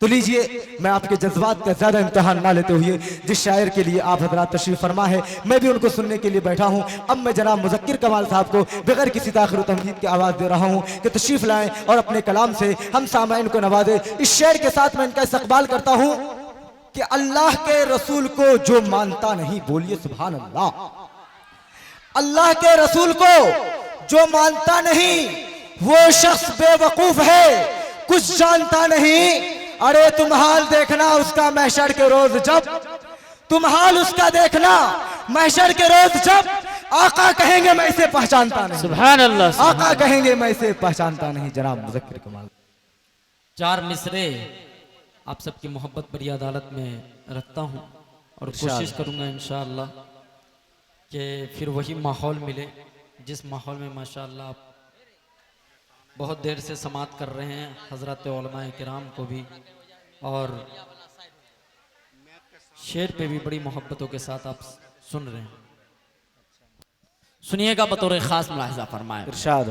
तो लीजिए, मैं आपके जज्बात का ज्यादा इम्तिहान ना लेते हुए जिस शायर के लिए आप हजरात तशरीफ फरमा है, मैं भी उनको सुनने के लिए बैठा हूँ। अब मैं जनाब मुज़क्किर कमाल साहब को बगैर किसी ताख़िर व तमहीद की आवाज़ दे रहा हूँ कि तशरीफ लाएं और अपने कलाम से हम सामाइन को नवाजे। इस शेर के साथ मैं इनका इस्तक़बाल करता हूँ कि अल्लाह के रसूल को जो मानता नहीं, बोलिए सुभान अल्लाह। अल्लाह के रसूल को जो मानता नहीं वो शख्स बेवकूफ है, कुछ जानता नहीं। अरे तुम हाल देखना उसका महशर के रोज जब, तुम हाल उसका देखना महशर के रोज जब आका कहेंगे मैं इसे पहचानता नहीं। सुभान अल्लाह। आका कहेंगे मैं इसे पहचानता नहीं। जनाब मुज़क्किर कमाल। 4 मिसरे आप सबकी मोहब्बत बड़ी अदालत में रखता हूँ और कोशिश करूँगा इंशाअल्लाह कि फिर वही माहौल मिले जिस माहौल में माशाअल्लाह आप बहुत देर से समात कर रहे हैं, हज़रत उलमाए किराम को भी, और शेर पे भी बड़ी मोहब्बतों के साथ आप सुन रहे हैं। सुनिएगा बतौर खास मुलाहिज़ा फरमाए। इरशाद।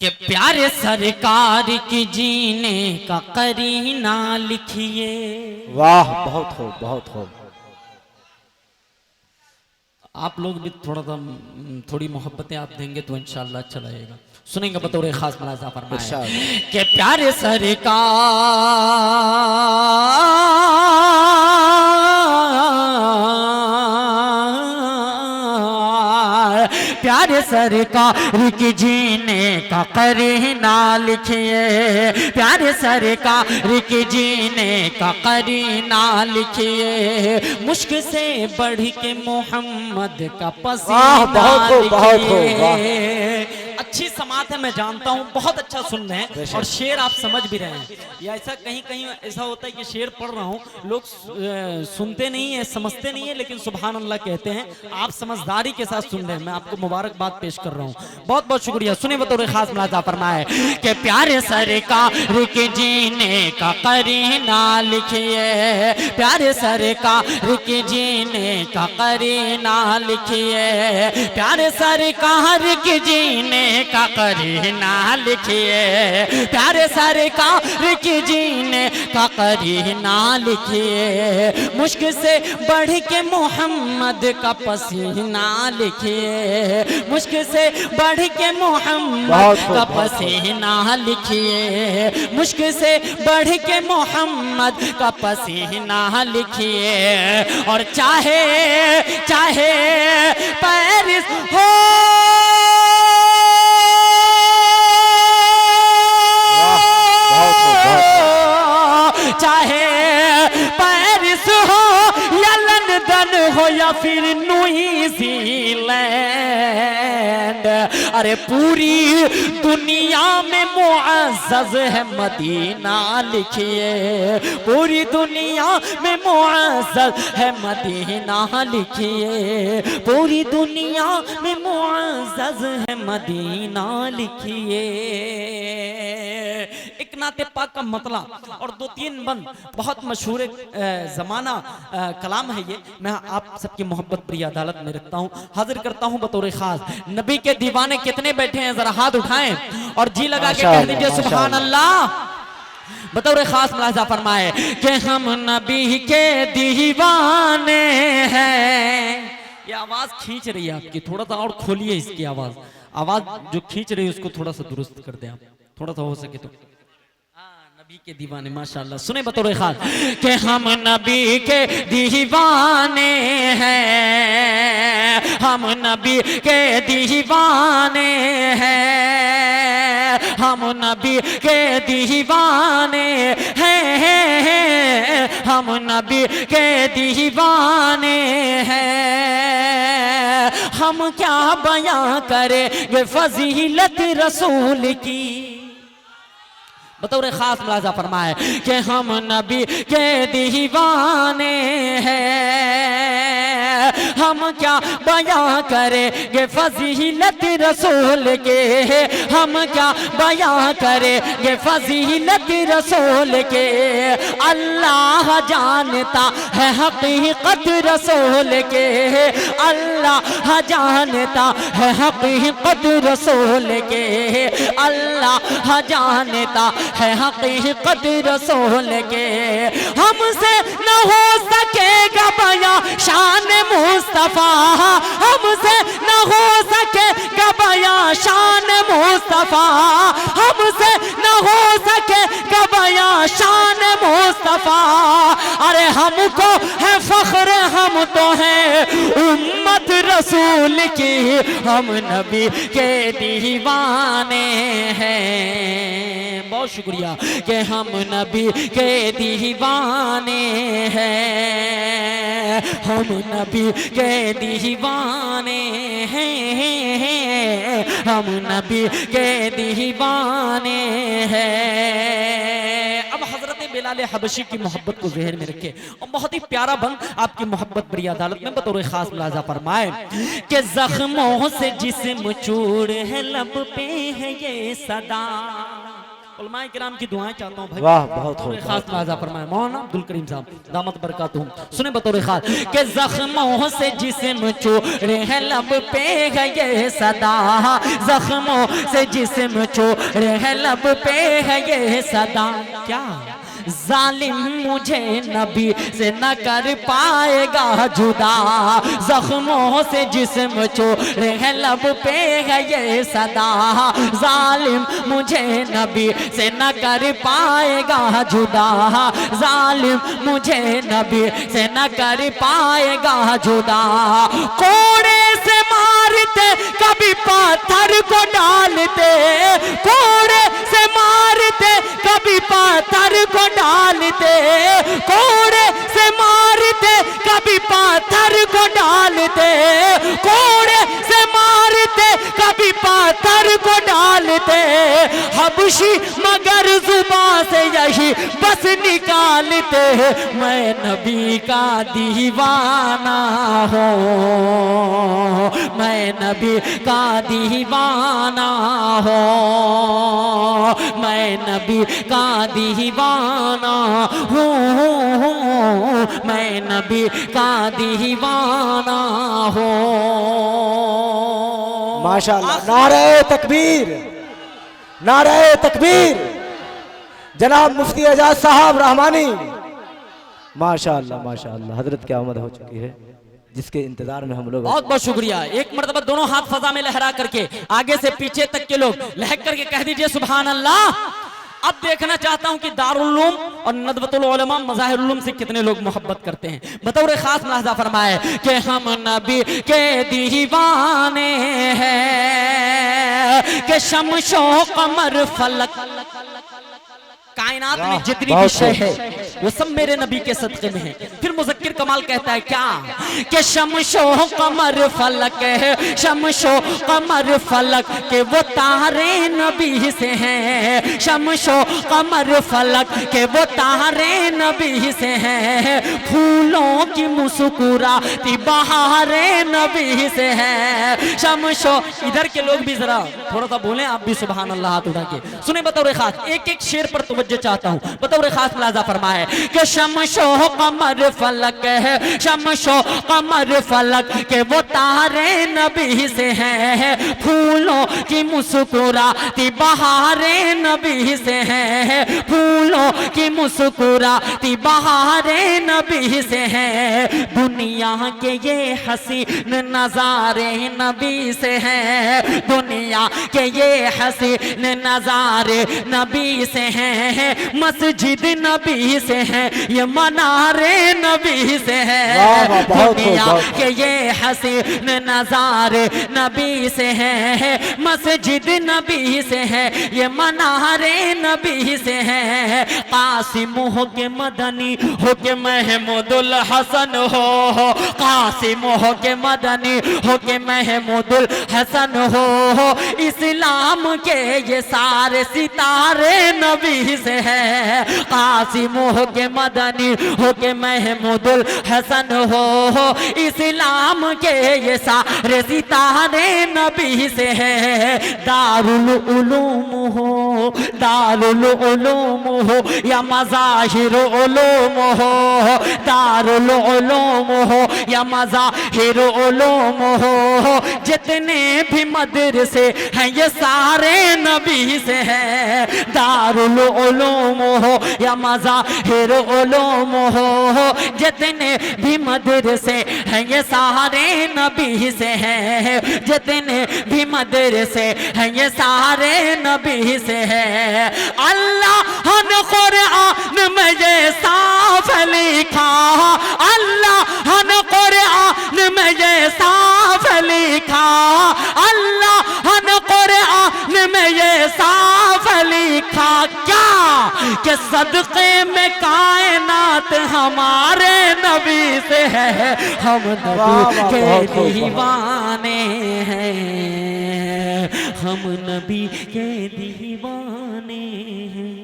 कि प्यारे सरकार की जीने का करीना लिखिए। वाह, बहुत हो, बहुत हो। आप लोग भी थोड़ी मोहब्बतें आप देंगे तो इंशाअल्लाह अच्छा लगेगा। सुनेंगे बतौर खास मुलाहिज़ा फरमाए कि प्यारे सरकार, प्यारे सरकार की जीने का करीना लिखिए, प्यारे सरकार की जीने का करीना लिखिए, मुश्क से बढ़ के मोहम्मद का पसीना लिखिए। अच्छी समात है, मैं जानता हूँ, बहुत अच्छा सुन रहे हैं और शेर आप समझ भी रहे हैं। या ऐसा कहीं कहीं ऐसा होता है कि शेर पढ़ रहा हूँ, लोग सुनते नहीं है, समझते नहीं है, लेकिन सुभान अल्लाह कहते हैं। आप समझदारी के साथ सुन रहे हैं, मैं आपको मुबारकबाद पेश कर रहा हूँ, बहुत बहुत शुक्रिया। सुने बतौर खास मुलाहिज़ा फरमाए कि प्यारे सरकार के जीने का करीना लिखिए, प्यारे सरकार के जीने का करीना लिखिए, प्यारे सरकार के जीने का करीना लिखिए, प्यारे सरकार की जीने का करीना लिखिए, मुश्क से बढ़ के मोहम्मद का पसीना लिखिए, मुश्क से बढ़ के मोहम्मद का पसीना लिखिए, मुश्क से बढ़ के मोहम्मद का पसीना लिखिए। और चाहे चाहे पेरिस हो, चाहे पेरिस हो या लंदन हो या फिर न्यूजीलैंड, अरे पूरी दुनिया में मुअज़्ज़ज़ है मदीना लिखिए, पूरी दुनिया में मुअज़्ज़ज़ है मदीना लिखिए, पूरी दुनिया में मुअज़्ज़ज़ है मदीना लिखिए। एक नाते पाक का मतला और 2-3 बंद बहुत मशहूर ज़माना कलाम है ये, मैं आप सबकी मोहब्बत प्रिय अदालत में रखता हूँ, हाजिर करता हूँ बतौर खास। नबी के दीवाने कितने बैठे हैं, जरा हाथ उठाएं और जी लगा के कह दीजिए सुभान अल्लाह। बतौर खास मुलाहिज़ा फरमाए कि हम नबी के दीवाने हैं। ये आवाज खींच रही है आपकी, थोड़ा सा और खोलिए इसकी आवाज, आवाज जो खींच रही है उसको थोड़ा सा दुरुस्त कर दे आप, थोड़ा सा हो सके तो। नबी के दीवाने माशाअल्लाह। सुने बतौर खास कि हम नबी के दीवाने हैं, हम नबी के दीवाने हैं, हम नबी के दीवाने हैं, हम नबी के दीवाने हैं। हम क्या बयां करें फजीलत रसूल की। बतौर खास मुलाहिज़ा फरमाए कि हम नबी के दीवाने हैं, हम क्या बयां करेंगे फजीलत रसूल के, हम क्या बयां करेंगे फजीलत रसूल के। अल्लाह जानता है हकीकत रसूल के, अल्लाह जानता है हकीकत रसूल के, अल्लाह जानता है हकीकत रसूल के। हमसे न हो सकेगा बयां शान मुस्तफा, हमसे न हो सकेगा बयां शान मुस्तफा, हमसे न हो सकेगा बयां शान मुस्तफा। अरे हमको है फख्र, हम तो हैं उम्मत रसूल की, हम नबी के दीवाने हैं। बहुत शुक्रिया कि हम नबी के दीवाने हैं, हम नबी के दीवाने हैं, हम नबी के दीवाने हैं। अब हजरत बिलाल हबशी की मोहब्बत को ज़हन में रखे और बहुत ही प्यारा बंद आपकी मोहब्बत बड़ी अदालत में बतौर खास मुलाजा फरमाए कि जख्मों से जिस्म चूर है, लब पे है ये सदा। उलमाए किराम की दुआएं चाहता हूँ भाई। वाह, बहुत खूब। खास मुलाजा फरमाए मौलाना अब्दुल करीम साहब दामत बरकातुहुम, सुने बतौर खास कि जख्मों से जिस्म चूर है, लब पे है ये सदा, जख्मों से जिस्म चूर है, लब पे है ये सदा। क्या जालिम मुझे नबी से न कर पाएगा जुदा, जख्मों से जिस्म चूर है, लब पे है ये सदा, जालिम मुझे नबी से न कर पाएगा जुदा, जालिम मुझे नबी से न कर पाएगा जुदा। कोड़े से मारते कभी पत्थर को डालते, कोड़े से मारते कभी पत्थर को डालते, कोड़े से मारते कभी पत्थर को डालते, कोड़े से मारते कभी पत्थर को डालते। हबशी मगर जुबान से यही बस निकालते, मैं नबी का दीवाना हूँ, मैं नबी का दीवाना हूँ, मैं नबी का दीवाना हूँ, मैं नबी का दीवाना हूँ। माशाअल्लाह, नारे तकबीर, नारे तकबीर। जनाब मुफ्ती एजाज साहब रहमानी, माशाअल्लाह माशाअल्लाह। हजरत की आमद हो चुकी है जिसके इंतजार में हम लोग। बहुत बहुत शुक्रिया। एक मर्तबा दोनों हाथ फजा में लहरा करके आगे से पीछे तक के लोग लहक करके कह दीजिए सुभान अल्लाह। अब देखना चाहता हूं कि दारुल उलूम और नदवतुल उलमा मज़ाहिरुल उलूम से कितने लोग मोहब्बत करते हैं। बतौर खास मुलाहिज़ा फरमाए कि हम नबी के दीवाने हैं, कि शम्सो कमर फलक कायनात में जितनी भी शय है वो सब मेरे नबी के सदक़े में है। फिर मुज़क्किर कमाल कहता है क्या कि शम्सो कमर फलक है, शम्सो कमर फलक के वो तारे नबी से हैं, शम्सो कमर फलक के वो तारे नबी से हैं, फूलों की मुस्कुराती बहारे नबी से हैं। शम्सो, इधर के लोग भी जरा थोड़ा सा बोलें आप भी सुभान अल्लाह हाथ उठा के सुने। बतौर खास एक एक शेर पर तवज्जो चाहता हूँ। बतौर खास मुलाहिज़ा फरमाए कि शम्सो कमर फलक है, शम्सो कमर फलक के वो तारे नबी से हैं, फूलों की मुस्कुराती बहारे नबी से हैं, फूलों की मुस्कुराती बहारे नबी से हैं। दुनिया के ये हसीन नजारे नबी से हैं, दुनिया के ये हसीन नजारे नबी से हैं, मस्जिद नबी से हैं, ये मनारे नबी से हैं। दुनिया के ये हसीन नजारे नबी से हैं, मस्जिद नबी से हैं, ये मनारे नबी से हैं। कासिम हो के मदनी हो के महमूदुल हसन हो, कासिम हो के मदनी हो के महमूदुल हसन हो, इस्लाम के ये सारे सितारे नबी से है। कासिम हो के मदनी हो के महमूदुल हसन हो, इस्लाम के ये सारे सितारे नबी से है। दारुल उलूम हो, दारुल उलूम हो या मज़ाहिर उलूम हो, दारुल उलूम हो या मज़ाहिर उलूम हो, जितने भी मदरसे हैं ये सारे नबी से हैं। दारुल उलूम हो या मज़ाहिर उलूम हो, जितने भी मदरसे हैं ये सारे नबी से हैं, जितने भी मदरसे हैं ये सारे नबी से हैं। अल्लाह ने कुरान में ये साफ लिखा, अल्लाह ने कुरान में ये साफ लिखा, अल्लाह ने कुरान में ये साफ लिखा क्या कि सदक़े में कायनात हमारे नबी से है। हम नबी के दीवाने हैं, हम नबी के दीवाने हैं।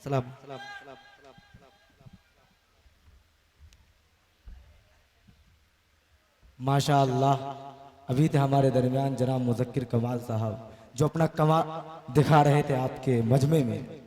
सलाम। माशा अल्लाह, अभी थे हमारे दरमियान जनाब मुज़क्किर कमाल साहब जो अपना कमाल दिखा रहे थे आपके मजमे में।